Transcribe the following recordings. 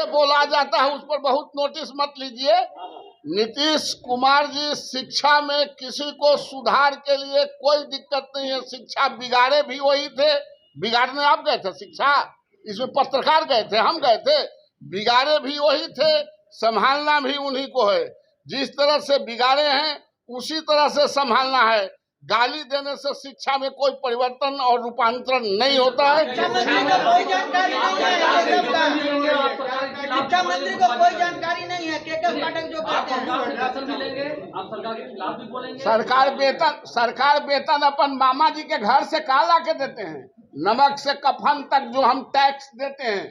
बोला जाता है उस पर बहुत नोटिस मत लीजिए। नीतीश कुमार जी शिक्षा में किसी को सुधार के लिए कोई दिक्कत नहीं है। शिक्षा बिगाड़े भी वही थे, बिगाड़ने आप गए थे शिक्षा, इसमें पत्रकार गए थे, हम गए थे। बिगाड़े भी वही थे, संभालना भी उन्हीं को है। जिस तरह से बिगाड़े हैं उसी तरह से संभालना है। गाली देने से शिक्षा में कोई परिवर्तन और रूपांतरण नहीं होता है। शिक्षा मंत्री को कोई जानकारी नहीं है, शिक्षा मंत्री को कोई जानकारी नहीं है। केके पाठक जो कहते हैं आप सरकार के खिलाफ भी बोलेंगे। सरकार वेतन अपन मामा जी के घर से कहाँ ला के देते हैं? नमक से कफन तक जो हम टैक्स देते हैं,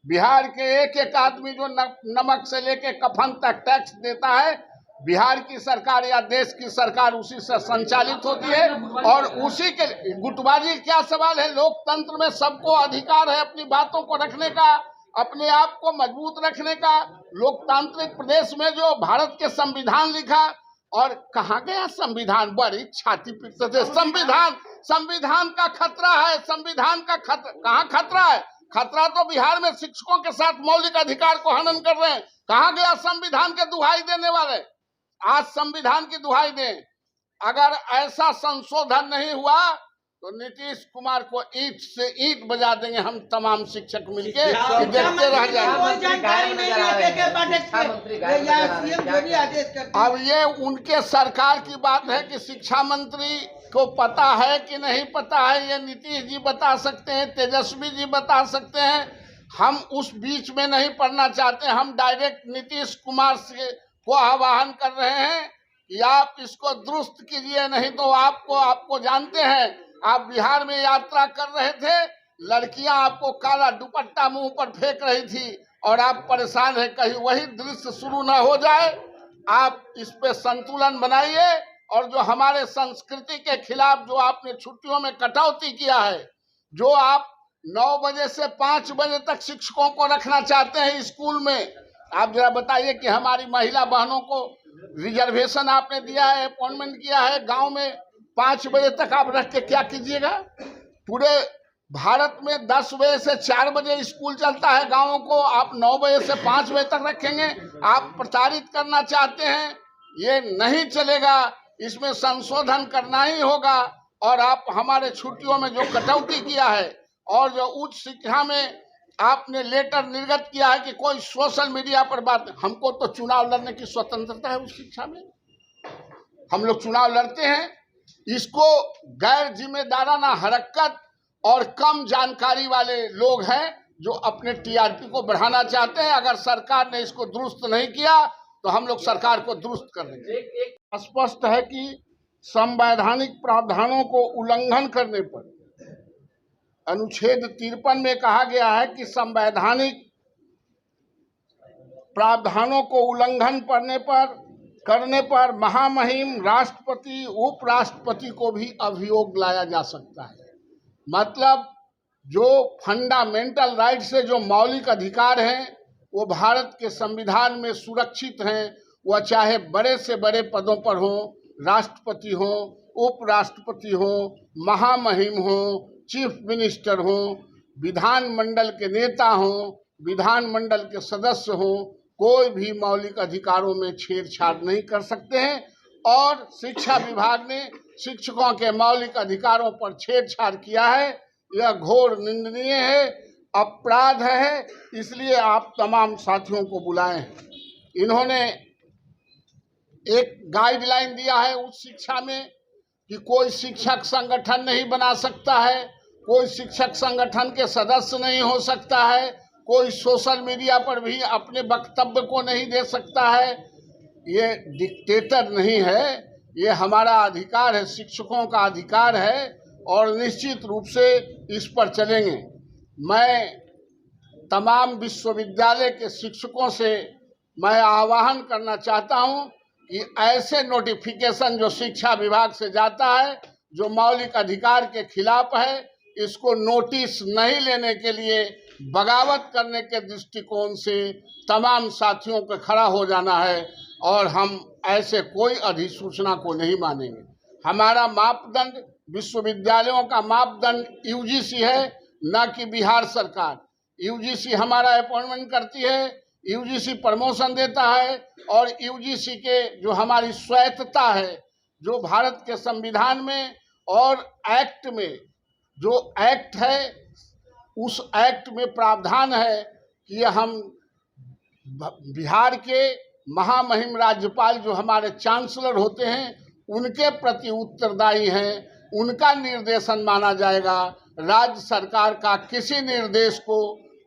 बिहार के एक एक आदमी जो नमक से लेके कफन तक टैक्स देता है, बिहार की सरकार या देश की सरकार उसी से संचालित होती है। और उसी के गुटबाजी क्या सवाल है? लोकतंत्र में सबको अधिकार है अपनी बातों को रखने का, अपने आप को मजबूत रखने का। लोकतांत्रिक प्रदेश में जो भारत के संविधान लिखा, और कहाँ गया संविधान? बड़ी छाती पीटते थे। संविधान का खतरा है, संविधान का खतरा कहाँ खतरा है? खतरा तो बिहार में शिक्षकों के साथ मौलिक अधिकार को हनन कर रहे हैं। कहाँ गया संविधान के दुहाई देने वाले? आज संविधान की दुहाई दें। अगर ऐसा संशोधन नहीं हुआ तो नीतीश कुमार को ईंट से ईंट बजा देंगे हम तमाम शिक्षक मिलके, देखते रह जाएंगे। अब ये उनके सरकार की बात है कि शिक्षा मंत्री को पता है कि नहीं पता है, ये नीतीश जी बता सकते हैं, तेजस्वी जी बता सकते हैं। हम उस बीच में नहीं पढ़ना चाहते। हम डायरेक्ट नीतीश कुमार से को आह्वान कर रहे हैं कि आप इसको दुरुस्त कीजिए, नहीं तो आपको जानते हैं, आप बिहार में यात्रा कर रहे थे, लड़कियां आपको काला दुपट्टा मुंह पर फेंक रही थी और आप परेशान हैं, कहीं वही दृश्य शुरू न हो जाए। आप इस पे संतुलन बनाइए। और जो हमारे संस्कृति के खिलाफ जो आपने छुट्टियों में कटौती किया है, जो आप 9 बजे से 5 बजे तक शिक्षकों को रखना चाहते हैं स्कूल में, आप जरा बताइए कि हमारी महिला बहनों को रिजर्वेशन आपने दिया है, अपॉइंटमेंट किया है, गांव में 5 बजे तक आप रख के क्या कीजिएगा? पूरे भारत में 10 बजे से 4 बजे स्कूल चलता है गांवों को, आप 9 बजे से 5 बजे तक रखेंगे? आप प्रचारित करना चाहते हैं, ये नहीं चलेगा। इसमें संशोधन करना ही होगा। और आप हमारे छुट्टियों में जो कटौती किया है और जो उच्च शिक्षा में आपने लेटर निर्गत किया है कि कोई सोशल मीडिया पर बात, हमको तो चुनाव लड़ने की स्वतंत्रता है उस शिक्षा में, हम लोग चुनाव लड़ते हैं। इसको गैर जिम्मेदाराना हरकत और कम जानकारी वाले लोग हैं जो अपने टीआरपी को बढ़ाना चाहते हैं। अगर सरकार ने इसको दुरुस्त नहीं किया तो हम लोग सरकार को दुरुस्त कर देंगे। स्पष्ट है कि संवैधानिक प्रावधानों को उल्लंघन करने पर अनुच्छेद 53 में कहा गया है कि संवैधानिक प्रावधानों को उल्लंघन करने पर महामहिम राष्ट्रपति उपराष्ट्रपति को भी अभियोग लाया जा सकता है। मतलब जो फंडामेंटल राइट से जो मौलिक अधिकार हैं वो भारत के संविधान में सुरक्षित हैं। वह चाहे बड़े से बड़े पदों पर हों, राष्ट्रपति हों, उपराष्ट्रपति हों, महामहिम हों, चीफ मिनिस्टर हों, विधानमंडल के नेता हों, विधानमंडल के सदस्य हों, कोई भी मौलिक अधिकारों में छेड़छाड़ नहीं कर सकते हैं। और शिक्षा विभाग ने शिक्षकों के मौलिक अधिकारों पर छेड़छाड़ किया है, यह घोर निंदनीय है, अपराध है। इसलिए आप तमाम साथियों को बुलाएं। इन्होंने एक गाइडलाइन दिया है उच्च शिक्षा में कि कोई शिक्षक संगठन नहीं बना सकता है, कोई शिक्षक संगठन के सदस्य नहीं हो सकता है, कोई सोशल मीडिया पर भी अपने वक्तव्य को नहीं दे सकता है। ये डिक्टेटर नहीं है, ये हमारा अधिकार है, शिक्षकों का अधिकार है और निश्चित रूप से इस पर चलेंगे। मैं तमाम विश्वविद्यालय के शिक्षकों से मैं आह्वान करना चाहता हूं कि ऐसे नोटिफिकेशन जो शिक्षा विभाग से जाता है जो मौलिक अधिकार के खिलाफ है, इसको नोटिस नहीं लेने के लिए बगावत करने के दृष्टिकोण से तमाम साथियों को खड़ा हो जाना है और हम ऐसे कोई अधिसूचना को नहीं मानेंगे। हमारा मापदंड विश्वविद्यालयों का मापदंड यूजीसी है, न कि बिहार सरकार। यूजीसी हमारा अपॉइंटमेंट करती है, यूजीसी प्रमोशन देता है, और यूजीसी के जो हमारी स्वायत्तता है, जो भारत के संविधान में और एक्ट में जो एक्ट है, उस एक्ट में प्रावधान है कि हम बिहार के महामहिम राज्यपाल जो हमारे चांसलर होते हैं उनके प्रति उत्तरदायी हैं, उनका निर्देशन माना जाएगा। राज्य सरकार का किसी निर्देश को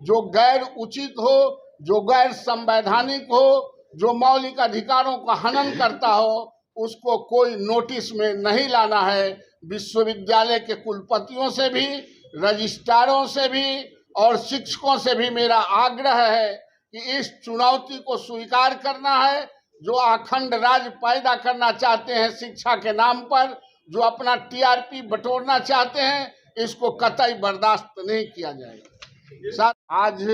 जो गैर उचित हो, जो गैर संवैधानिक हो, जो मौलिक अधिकारों का हनन करता हो, उसको कोई नोटिस में नहीं लाना है। विश्वविद्यालय के कुलपतियों से भी, रजिस्ट्रारों से भी और शिक्षकों से भी मेरा आग्रह है कि इस चुनौती को स्वीकार करना है। जो अखंड राज पैदा करना चाहते हैं शिक्षा के नाम पर, जो अपना टीआरपी बटोरना चाहते हैं, इसको कतई बर्दाश्त नहीं किया जाएगा। साथ आज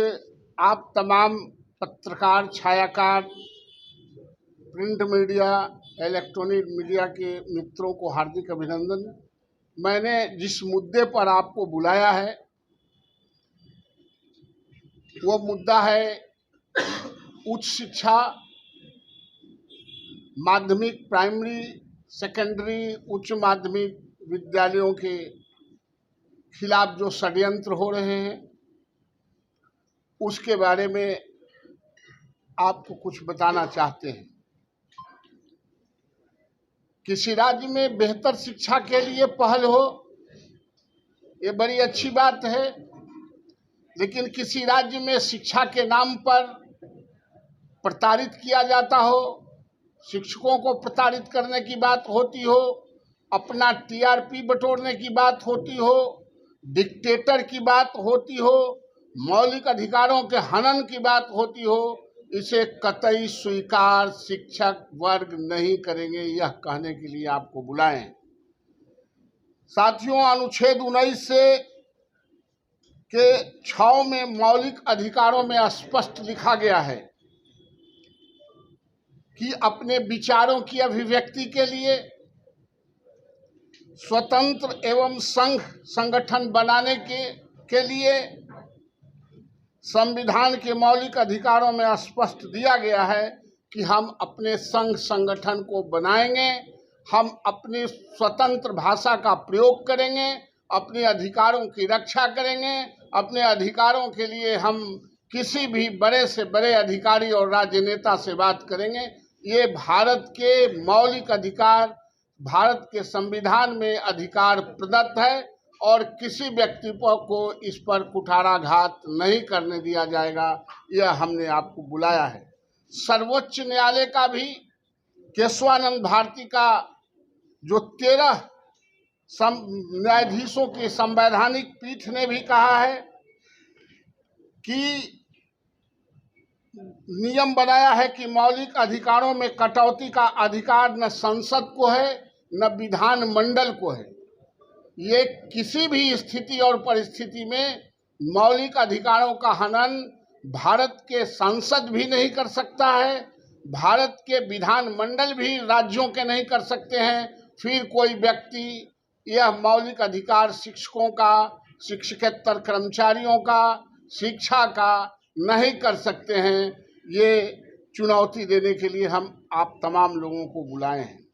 आप तमाम पत्रकार, छायाकार, प्रिंट मीडिया, इलेक्ट्रॉनिक मीडिया के मित्रों को हार्दिक अभिनंदन। मैंने जिस मुद्दे पर आपको बुलाया है वो मुद्दा है उच्च शिक्षा, माध्यमिक, प्राइमरी, सेकेंडरी, उच्च माध्यमिक विद्यालयों के खिलाफ जो षड्यंत्र हो रहे हैं उसके बारे में आपको कुछ बताना चाहते हैं। किसी राज्य में बेहतर शिक्षा के लिए पहल हो, ये बड़ी अच्छी बात है, लेकिन किसी राज्य में शिक्षा के नाम पर प्रताड़ित किया जाता हो, शिक्षकों को प्रताड़ित करने की बात होती हो, अपना टीआरपी बटोरने की बात होती हो, डिक्टेटर की बात होती हो, मौलिक अधिकारों के हनन की बात होती हो, इसे कतई स्वीकार शिक्षक वर्ग नहीं करेंगे, यह कहने के लिए आपको बुलाए हैं। साथियों, अनुच्छेद 19 के 6 में मौलिक अधिकारों में स्पष्ट लिखा गया है कि अपने विचारों की अभिव्यक्ति के लिए स्वतंत्र एवं संघ संगठन बनाने के लिए संविधान के मौलिक अधिकारों में स्पष्ट दिया गया है कि हम अपने संघ संगठन को बनाएंगे, हम अपनी स्वतंत्र भाषा का प्रयोग करेंगे, अपने अधिकारों की रक्षा करेंगे, अपने अधिकारों के लिए हम किसी भी बड़े से बड़े अधिकारी और राजनेता से बात करेंगे। ये भारत के मौलिक अधिकार, भारत के संविधान में अधिकार प्रदत्त है और किसी व्यक्ति को इस पर कुठाराघात नहीं करने दिया जाएगा। यह हमने आपको बुलाया है। सर्वोच्च न्यायालय का भी केशवानंद भारती का जो 13 न्यायाधीशों की संवैधानिक पीठ ने भी कहा है कि नियम बनाया है कि मौलिक अधिकारों में कटौती का अधिकार न संसद को है न विधान मंडल को है। ये किसी भी स्थिति और परिस्थिति में मौलिक अधिकारों का हनन भारत के संसद भी नहीं कर सकता है, भारत के विधान मंडल भी राज्यों के नहीं कर सकते हैं। फिर कोई व्यक्ति यह मौलिक अधिकार शिक्षकों का, शिक्षकेतर कर्मचारियों का, शिक्षा का नहीं कर सकते हैं। ये चुनौती देने के लिए हम आप तमाम लोगों को बुलाए हैं।